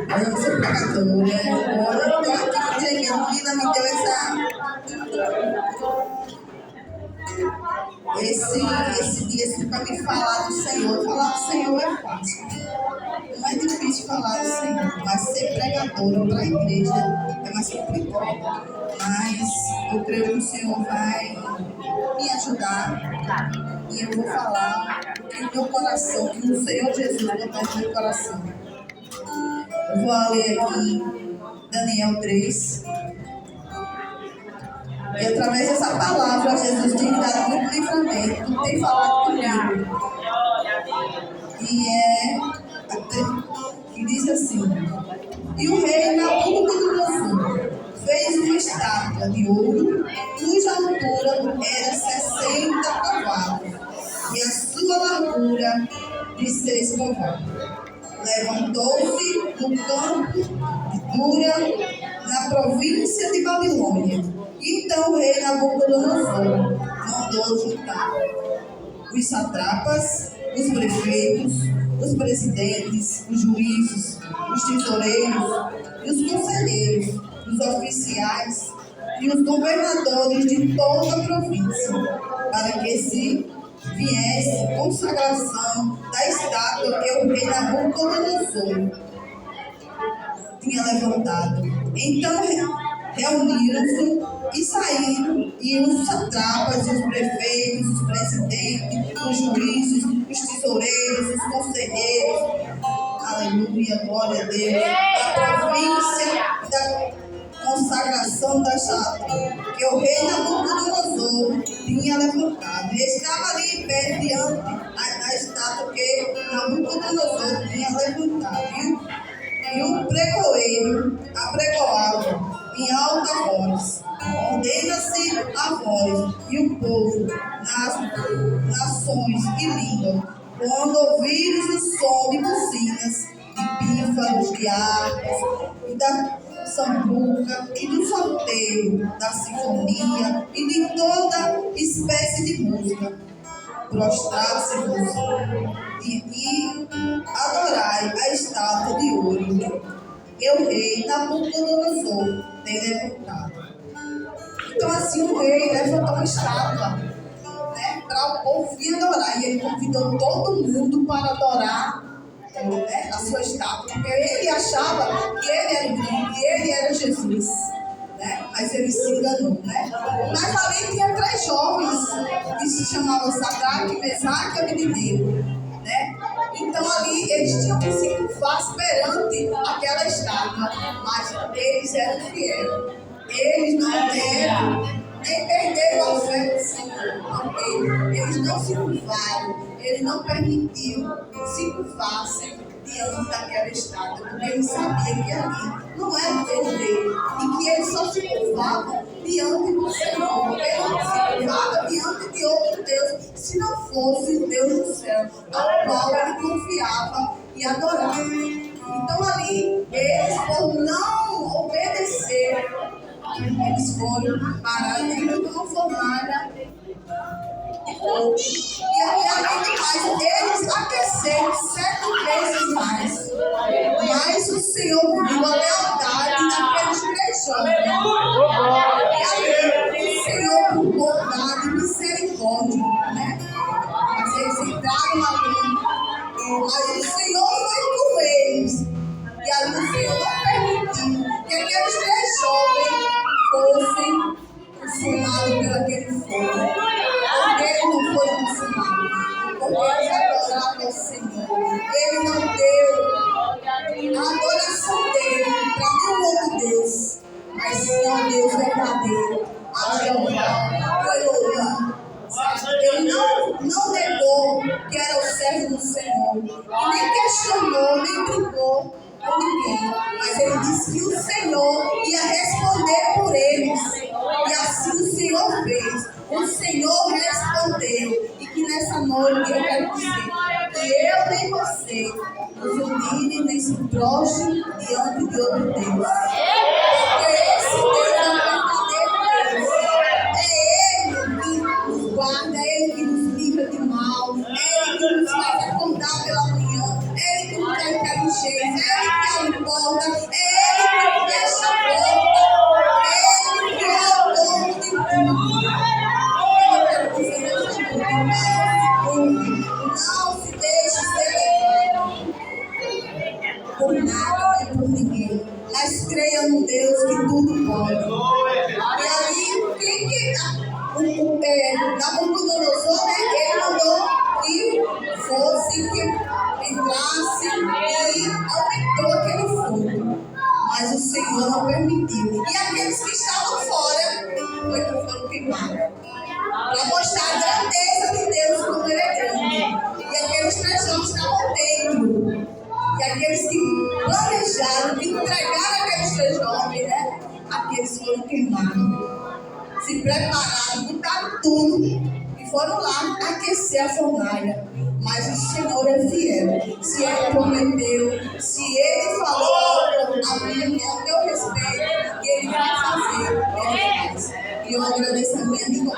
Eu sou pregadora. Olha, eu estou aqui treinando, Lina me deu esse dia assim, para me falar do Senhor. Falar do Senhor é fácil. Não é difícil falar do Senhor, mas ser pregadora para a igreja é mais complicado. Mas eu creio que o Senhor vai me ajudar e eu vou falar o que o meu coração, que o Senhor Jesus botou no meu coração. Eu vou ler aqui Daniel 3. E através dessa palavra, Jesus tem me dado muito livramento, tem falado comigo. E diz assim: e o rei Nabucodonosor fez uma estátua de ouro, cuja altura era 60 cavalos, e a sua largura de 6 cavalos. Levantou-se no campo de Dura, na província de Babilônia. Então o rei Nabucodonosor mandou juntar os satrapas, os prefeitos, os presidentes, os juízes, os tesoureiros, e os conselheiros, os oficiais e os governadores de toda a província, para que se viesse consagração da estátua que o rei Nabucodonosor tinha levantado. Então reuniram-se e saíram, e os satrapas, os prefeitos, os presidentes, os juízes, os tesoureiros, os conselheiros, aleluia, glória a Deus, da província da consagração da estátua que o rei Nabucodonosor tinha levantado. E estava ali em pé diante da estátua que Nabucodonosor tinha levantado. E o pregoeiro apregoava em alta voz: ordena-se a voz e o povo nas nações e línguas, quando ouvires o som de buzinas, de pífaros, de harpas, e da sambuca, e do salteio, da sinfonia, e de toda espécie de música, prostrar-se-vos e adorai a estátua de ouro que o rei Nabucodonosor tem levantado. Então assim o rei levantou uma estátua, né, para o povo vir adorar, e ele convidou todo mundo para adorar, né, a sua estátua, porque ele achava que ele era o Cristo, que ele era Jesus, né? Mas ele se enganou, né? Mas ali tinha 3 jovens que se chamavam Sadraque, Mesaque e Abednego, né? Então ali eles tinham que se curvar perante aquela estátua, mas eles eram fiéis. Eles não deram, nem perderam a fé do Senhor. Eles não se curvaram, ele não permitiu se curvassem diante daquela estátua, porque ele sabia que ali não era o Deus dele, e que ele só se curvava diante do Senhor. Ele não se curvava diante de outro Deus, se não fosse o Deus do céu, ao qual ele confiava e adorava. Então ali, eles, por não obedecer, eles foram para uma fornalha de fogo. E além do mais, eles aqueceram 7 vezes mais. Mas o Senhor viu a lealdade daqueles 3 jovens. E ali, o Senhor, por bondade e misericórdia, né? Mas eles entraram ali. Mas o Senhor foi com eles. E ali o Senhor não permitiu que aqueles 3 jovens fossem consumados por aquele fogo. Porque ele não foi consumado. Porque eles adoraram ao Senhor. Ele não deu a adoração dele para nenhum outro Deus, mas sim ao Deus verdadeiro, a Jeová, o Elohim. Ele não negou que era o servo do Senhor, e nem questionou, nem brincou com ninguém, mas ele disse que o Senhor ia responder por eles, e assim o Senhor fez. O Senhor respondeu, e que nessa noite eu quero dizer que eu nem você nos humilhe nem se prostre diante de outro Deus, porque esse Deus é o verdadeiro Deus. É Ele que nos guarda, é Ele que nos livra de mal, é Ele que nos faz acordar pela manhã, é Ele que nos dá inteligência, é Ele que abre por nada nem por ninguém. Mas creia no Deus que tudo pode. E aí, Nabucodonosor, né, ele mandou que fosse, que entrasse e aumentou aquele fogo. Mas o Senhor não permitiu. E aqueles que estavam fora foram queimados. Para mostrar a grandeza de Deus, como Ele é grande. E aqueles cristãos estavam dentro. E aqueles que planejaram, que entregaram aqueles três jovens, né? Aqueles foram queimados. Se prepararam, botaram tudo e foram lá aquecer a fornalha. Mas o Senhor é fiel. Se Ele prometeu, se Ele falou a meu respeito, que Ele vai fazer, Ele faz. E eu agradeço a minha amiga.